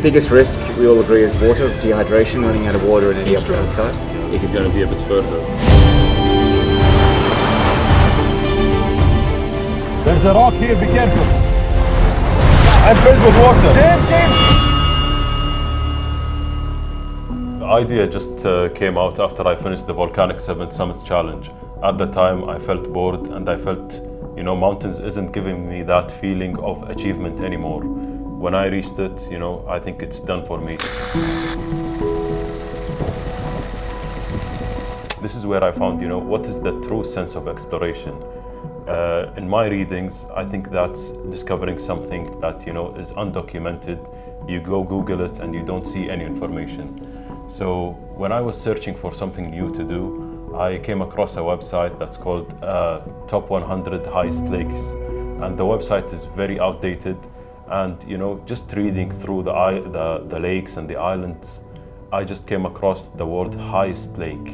biggest risk, we all agree, is water, dehydration, running out of water in any upcoming site. Is it going to be a bit further? There's a rock here, be careful. I'm filled with water. James! The idea just came out after I finished the Volcanic 7 Summits Challenge. At the time, I felt bored and I felt, mountains isn't giving me that feeling of achievement anymore. When I reached it, I think it's done for me. This is where I found, what is the true sense of exploration. In my readings, I think that's discovering something that, is undocumented. You go Google it and you don't see any information. So when I was searching for something new to do, I came across a website that's called Top 100 Highest Lakes. And the website is very outdated. And just reading through the lakes and the islands, I just came across the word highest lake.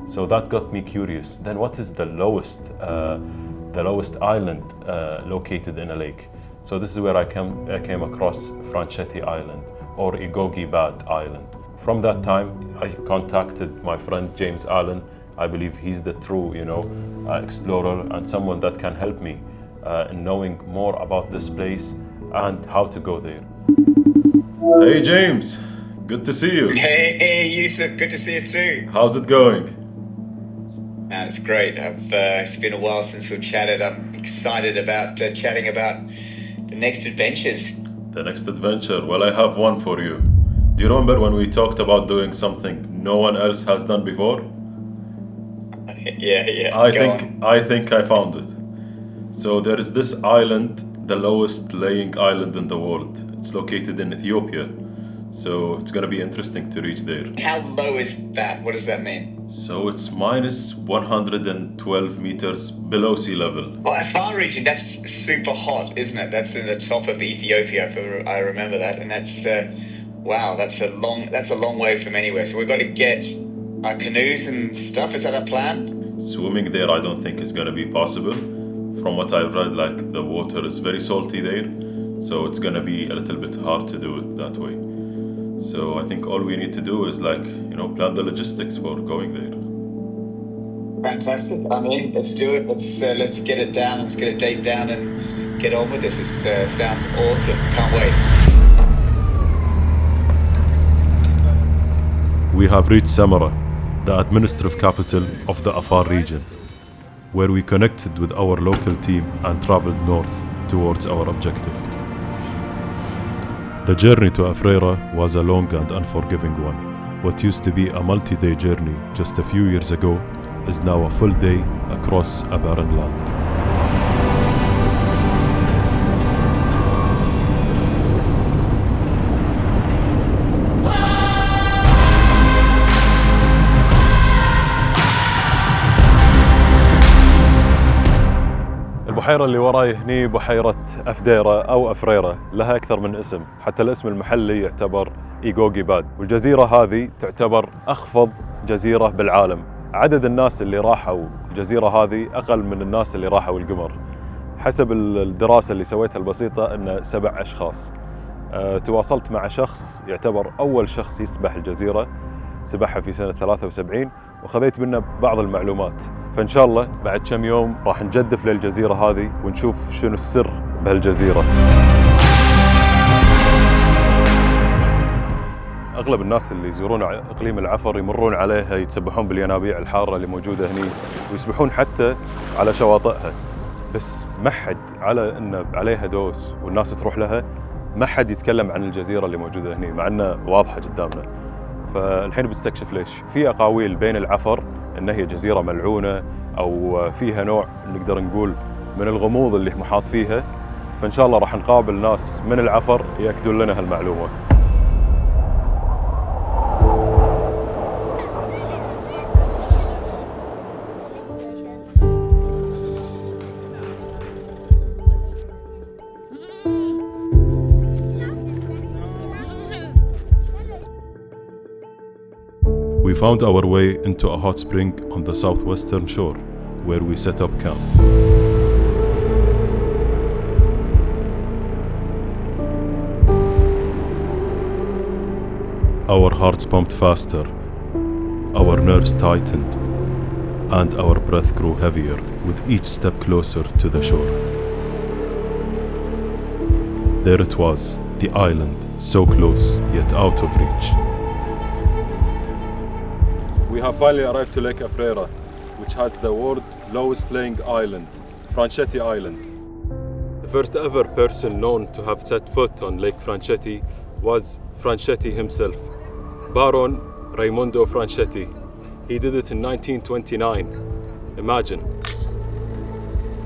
So that got me curious. Then what is the lowest island located in a lake? So this is where I came across Franchetti Island, or Igogi Bad Island. From that time, I contacted my friend James Allen. I believe he's the true, explorer and someone that can help me in knowing more about this place and how to go there. Hey James, good to see you. Hey Yusuf, good to see you too. How's it going? It's great. It's been a while since we've chatted. I'm excited about chatting about the next adventures. The next adventure? Well, I have one for you. Do you remember when we talked about doing something no one else has done before? Yeah. I think I found it. So there is this island, the lowest laying island in the world. It's located in Ethiopia. So it's going to be interesting to reach there. How low is that? What does that mean? So it's minus 112 meters below sea level. Oh, Afar region, that's super hot, isn't it? That's in the top of Ethiopia, if I remember that. And that's, wow, that's a long way from anywhere. So we've got to get our canoes and stuff. Is that our plan? Swimming there, I don't think is going to be possible. From what I've read, the water is very salty there. So it's going to be a little bit hard to do it that way. So I think all we need to do is plan the logistics for going there. Fantastic. I'm in. Let's do it. Let's get it down. Let's get a date down and get on with this. This sounds awesome. Can't wait. We have reached Samara, the administrative capital of the Afar region, where we connected with our local team and traveled north towards our objective. The journey to Afar was a long and unforgiving one. What used to be a multi-day journey just a few years ago is now a full day across a barren land. البحيرة اللي وراي هني بحيرة أفديرة أو أفريرة، لها أكثر من اسم، حتى الاسم المحلي يعتبر إيغوغي باد، والجزيرة هذه تعتبر أخفض جزيرة بالعالم. عدد الناس اللي راحوا الجزيرة هذه أقل من الناس اللي راحوا القمر. حسب الدراسة اللي سويتها البسيطة إنه 7 أشخاص. تواصلت مع شخص يعتبر أول شخص يسبح الجزيرة، سبحها في سنة 73 وخذيت منه بعض المعلومات. فإن شاء الله بعد كم يوم راح نجدف للجزيرة هذه ونشوف شنو السر بهالجزيرة. أغلب الناس اللي يزورون إقليم العفر يمرون عليها، يتسبحون بالينابيع الحارة اللي موجودة هني ويسبحون حتى على شواطئها، بس ما حد على إن عليها دوس والناس تروح لها، ما حد يتكلم عن الجزيرة اللي موجودة هني مع إنها واضحة قدامنا. فالحين بستكشف ليش. في أقاويل بين العفر إن هي جزيرة ملعونة أو فيها نوع نقدر نقول من الغموض اللي محاط فيها، فإن شاء الله راح نقابل ناس من العفر يأكدون لنا هالمعلومة. We found our way into a hot spring on the southwestern shore, where we set up camp. Our hearts pumped faster, our nerves tightened, and our breath grew heavier with each step closer to the shore. There it was, the island, so close, yet out of reach. We have finally arrived to Lake Afar, which has the world's lowest laying island, Franchetti Island. The first ever person known to have set foot on Lake Franchetti was Franchetti himself, Baron Raimondo Franchetti. He did it in 1929. Imagine.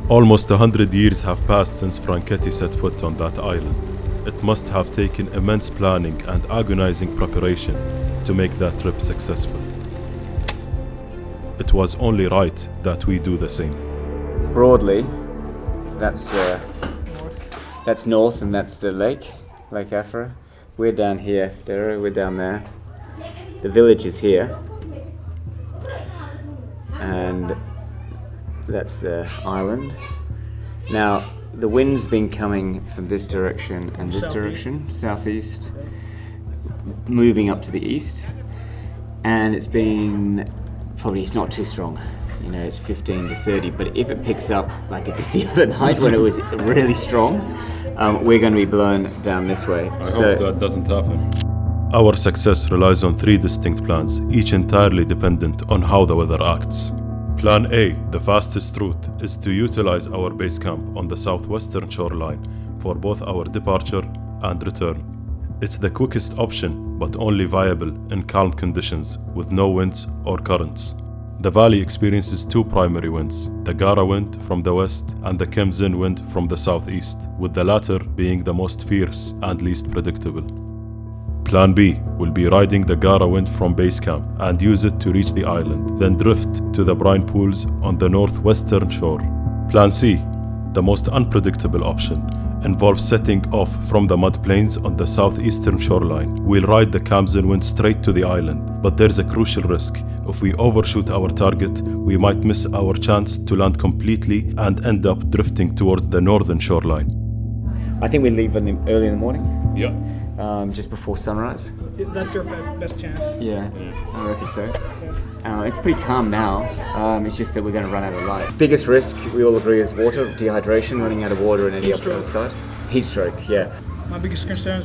Almost 100 years have passed since Franchetti set foot on that island. It must have taken immense planning and agonizing preparation to make that trip successful. It was only right that we do the same. Broadly, that's north and that's the Lake Afar. We're down here, Dero, we're down there. The village is here. And that's the island. Now, the wind's been coming from this direction and this direction, southeast, moving up to the east. And it's not too strong. You know, it's 15 to 30, but if it picks up like it did the other night when it was really strong, we're going to be blown down this way. I hope that doesn't happen. Our success relies on 3 distinct plans, each entirely dependent on how the weather acts. Plan A, the fastest route, is to utilize our base camp on the southwestern shoreline for both our departure and return. It's the quickest option, but only viable in calm conditions with no winds or currents. The valley experiences 2 primary winds, the Gara wind from the west and the Khamsin wind from the southeast, with the latter being the most fierce and least predictable. Plan B will be riding the Gara wind from base camp and use it to reach the island, then drift to the brine pools on the northwestern shore. Plan C, the most unpredictable option, involves setting off from the mud plains on the southeastern shoreline. We'll ride the Khamsin wind straight to the island, but there's a crucial risk. If we overshoot our target, we might miss our chance to land completely and end up drifting towards the northern shoreline. I think we leave early in the morning. Yeah. Just before sunrise. That's your best chance. Yeah, I reckon so. It's pretty calm now. It's just that we're going to run out of light. Biggest risk, we all agree, is water, dehydration, running out of water in any other side. Heat stroke, yeah. My biggest concern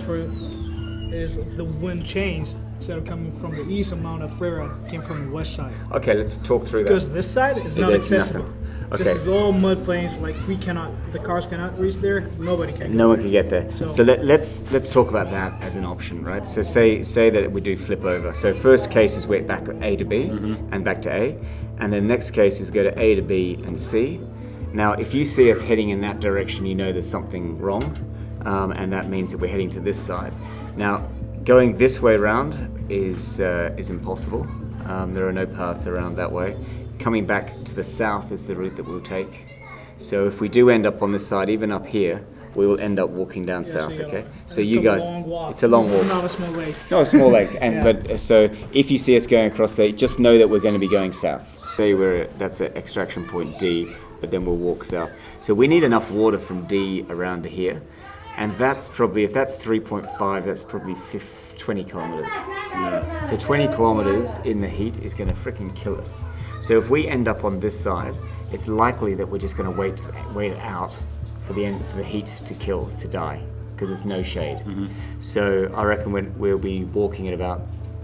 is the wind change. Instead of coming from the east, amount of Afar came from the west side. Okay, let's talk through that. Because this side is not accessible. Okay. This is all mud plains. Like the cars cannot reach there. Nobody can. No one can get there. So let's talk about that as an option, right? So say that we do flip over. So first case is we're back at A to B and back to A, and then next case is go to A to B and C. Now, if you see us heading in that direction, you know there's something wrong, and that means that we're heading to this side. Now, going this way around is impossible. There are no paths around that way. Coming back to the south is the route that we'll take. So if we do end up on this side, even up here, we will end up walking down south, okay? So you guys, it's a long walk. It's not a small lake. It's not a small lake, but so if you see us going across there, just know that we're going to be going south. That's an extraction point D, but then we'll walk south. So we need enough water from D around to here, and that's probably, if that's 3.5, that's probably 20 kilometers. Yeah. So 20 kilometers in the heat is going to freaking kill us. So if we end up on this side, it's likely that we're just going to wait it out for the heat to die, because there's no shade. Mm-hmm. So I reckon we'll be walking at about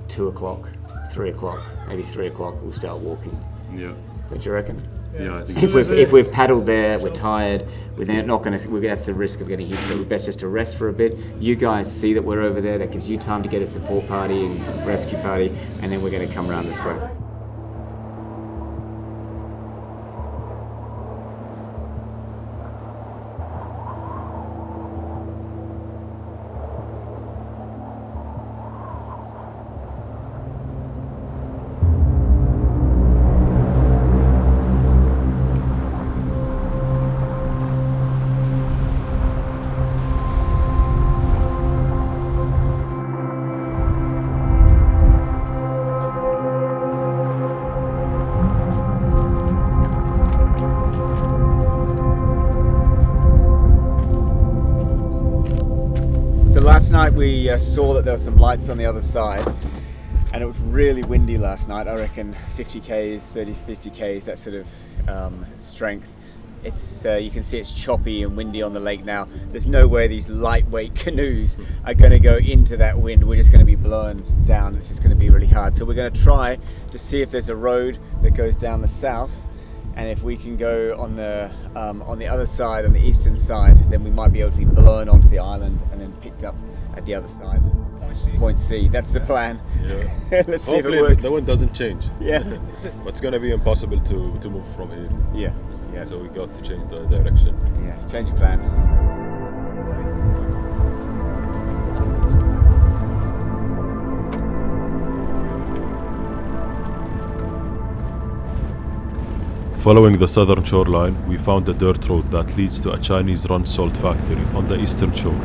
2 o'clock, 3 o'clock, maybe 3 o'clock. We'll start walking. Yeah. Don't you reckon? Yeah, I think if we've paddled there, we're tired. We're not going to. That's the risk of getting heat. So we're best just to rest for a bit. You guys see that we're over there. That gives you time to get a support party and rescue party, and then we're going to come around this way. night we saw that there were some lights on the other side, and it was really windy last night. I reckon 50 k's, 50 k's, that sort of strength. It's you can see it's choppy and windy on the lake now. There's no way these lightweight canoes are going to go into that wind. We're just going to be blown down. It's just going to be really hard. So we're going to try to see if there's a road that goes down the south, and if we can go on the other side, on the eastern side, then we might be able to be blown onto the island and then picked up at the other side. Point C. That's the plan. Yeah. Let's see if Hopefully it works. the wind doesn't change. Yeah. But it's gonna be impossible to move from here. Yeah. Yes. So we got to change the direction. Yeah. Change of plan. Following the southern shoreline, we found a dirt road that leads to a Chinese-run salt factory on the eastern shore.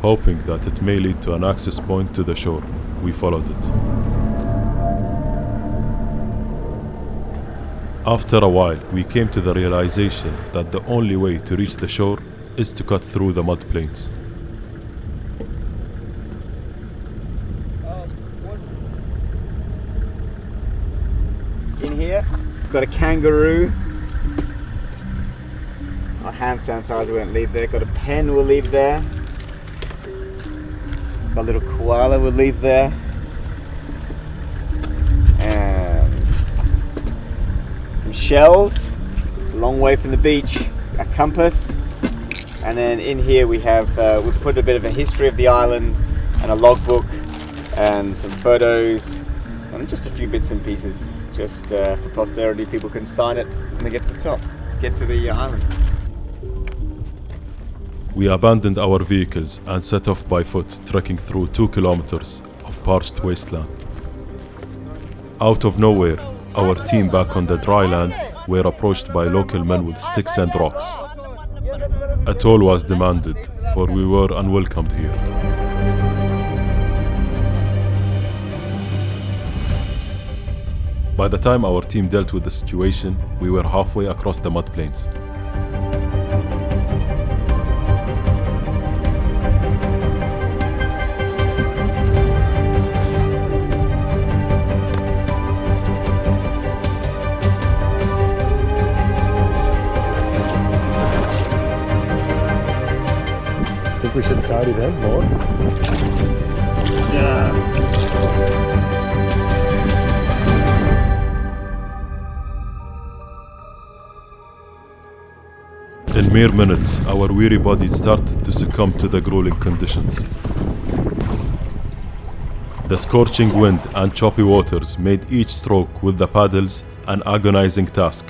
Hoping that it may lead to an access point to the shore, we followed it. After a while, we came to the realization that the only way to reach the shore is to cut through the mud plains. In here, we've got a kangaroo. Our hand sanitizer won't leave there. Got a pen, we'll leave there. Got a little koala, we'll leave there. And some shells, a long way from the beach. A compass. And then in here we have, we've put a bit of a history of the island and a logbook and some photos and just a few bits and pieces. Just for posterity, people can sign it when they get to the top, get to the island. We abandoned our vehicles and set off by foot, trekking through 2 kilometers of parched wasteland. Out of nowhere, our team back on the dry land were approached by local men with sticks and rocks. A toll was demanded, for we were unwelcomed here. By the time our team dealt with the situation, we were halfway across the mud plains. Think we should carry them more? In mere minutes, our weary bodies started to succumb to the grueling conditions. The scorching wind and choppy waters made each stroke with the paddles an agonizing task.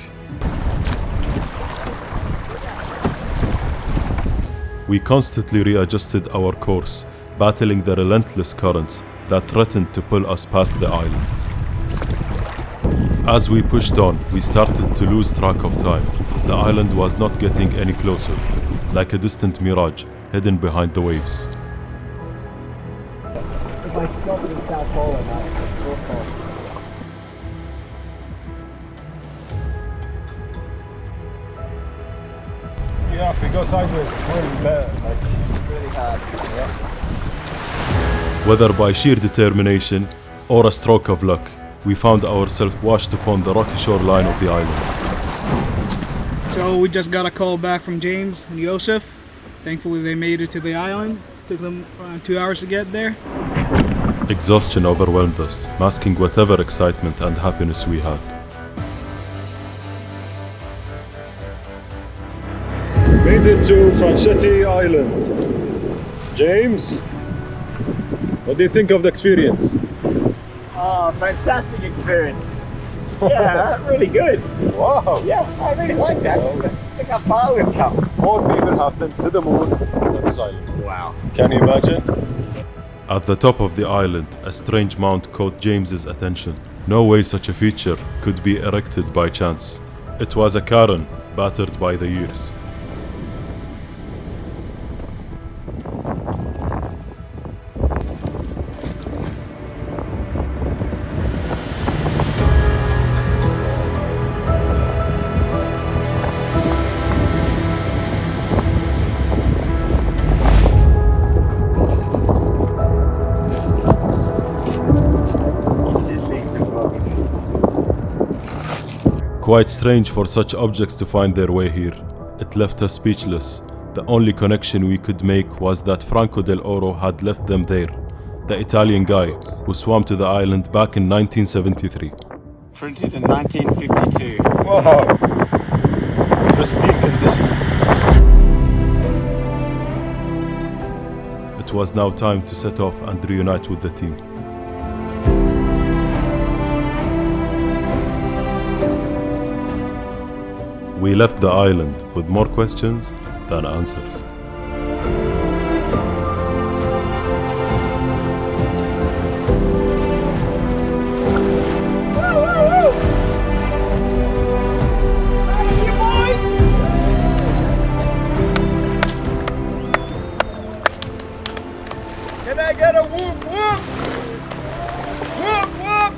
We constantly readjusted our course, battling the relentless currents that threatened to pull us past the island. As we pushed on, we started to lose track of time. The island was not getting any closer, like a distant mirage hidden behind the waves. If I stop in South Pole and North Pole. Yeah, if we go sideways, it's really bad. Like, Really hard. Whether by sheer determination or a stroke of luck, we found ourselves washed upon the rocky shoreline of the island. So we just got a call back from James and Joseph. Thankfully they made it to the island. Took them around 2 hours to get there. Exhaustion overwhelmed us, masking whatever excitement and happiness we had. made it to Franchetti Island. James, what do you think of the experience? Oh, fantastic experience. Yeah, really good. Wow. Yeah, I really like that. Look how far we've come. More people have been to the moon than this island. Wow. Can you imagine? At the top of the island, a strange mound caught James's attention. No way such a feature could be erected by chance. It was a cairn, battered by the years. Quite strange for such objects to find their way here. It left us speechless. The only connection we could make was that Franco del Oro had left them there, the Italian guy who swam to the island back in 1973. Printed in 1952. Wow. Pristine condition. It was now time to set off and reunite with the team. We left the island with more questions than answers. Can I get a whoop whoop? Whoop whoop!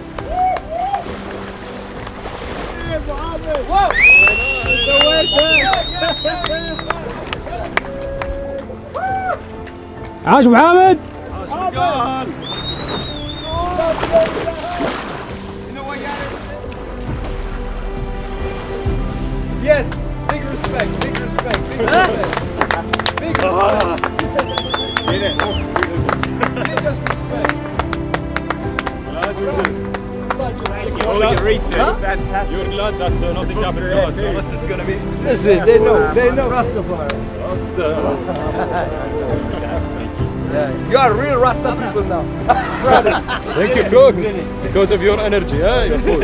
عاش محمد. Yes, big respect, big respect, big respect. Big respect. Biggest respect. All your research, fantastic. You're glad that nothing happened to us, unless it's gonna be. Listen, they know Rastafari. Yeah, you are real Rasta people now. Thank you, cook. Because of your energy, your food.